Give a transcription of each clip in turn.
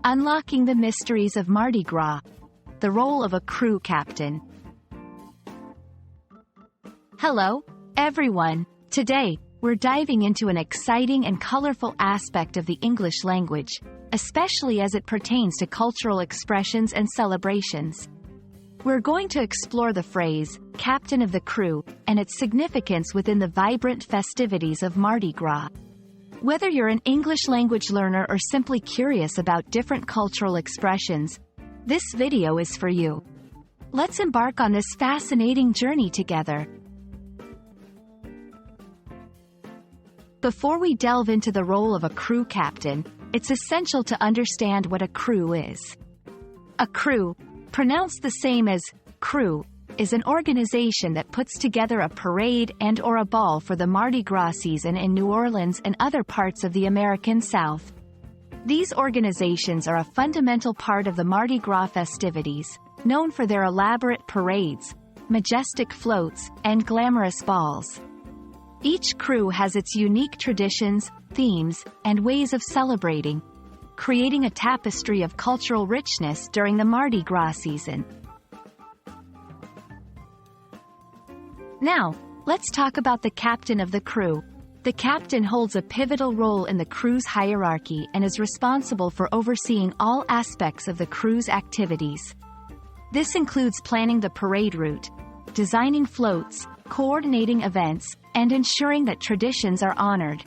Unlocking the mysteries of Mardi Gras. The role of a crew captain. Hello, everyone. Today, we're diving into an exciting and colorful aspect of the English language, especially as it pertains to cultural expressions and celebrations. We're going to explore the phrase, captain of the crew, and its significance within the vibrant festivities of Mardi Gras. Whether you're an English language learner or simply curious about different cultural expressions, this video is for you. Let's embark on this fascinating journey together. Before we delve into the role of a crew captain, it's essential to understand what a crew is. A crew, pronounced the same as crew, is an organization that puts together a parade and/or a ball for the Mardi Gras season in New Orleans and other parts of the American South. These organizations are a fundamental part of the Mardi Gras festivities, known for their elaborate parades, majestic floats, and glamorous balls. Each crew has its unique traditions, themes, and ways of celebrating, creating a tapestry of cultural richness during the Mardi Gras season. Now, let's talk about the captain of the crew. The captain holds a pivotal role in the crew's hierarchy and is responsible for overseeing all aspects of the crew's activities. This includes planning the parade route, designing floats, coordinating events, and ensuring that traditions are honored.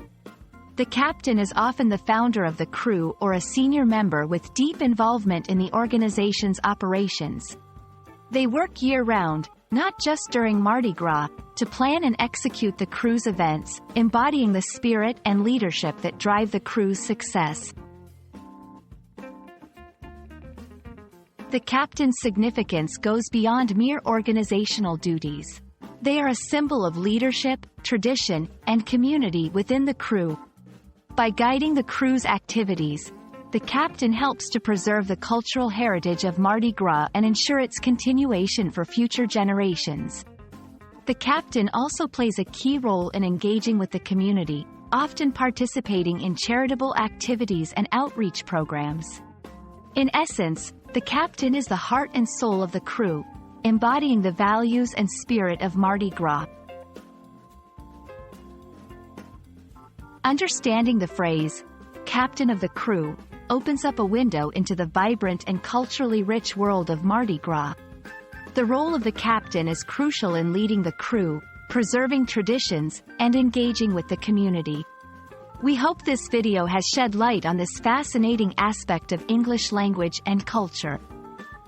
The captain is often the founder of the crew or a senior member with deep involvement in the organization's operations. They work year-round, not just during Mardi Gras, to plan and execute the crew's events, embodying the spirit and leadership that drive the crew's success. The captain's significance goes beyond mere organizational duties. They are a symbol of leadership, tradition, and community within the crew. By guiding the crew's activities, the captain helps to preserve the cultural heritage of Mardi Gras and ensure its continuation for future generations. The captain also plays a key role in engaging with the community, often participating in charitable activities and outreach programs. In essence, the captain is the heart and soul of the crew, embodying the values and spirit of Mardi Gras. Understanding the phrase, captain of the crew, opens up a window into the vibrant and culturally rich world of Mardi Gras. The role of the captain is crucial in leading the crew, preserving traditions, and engaging with the community. We hope this video has shed light on this fascinating aspect of English language and culture.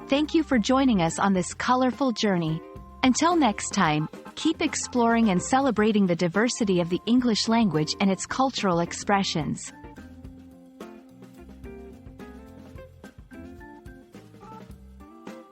Thank you for joining us on this colorful journey. Until next time, keep exploring and celebrating the diversity of the English language and its cultural expressions.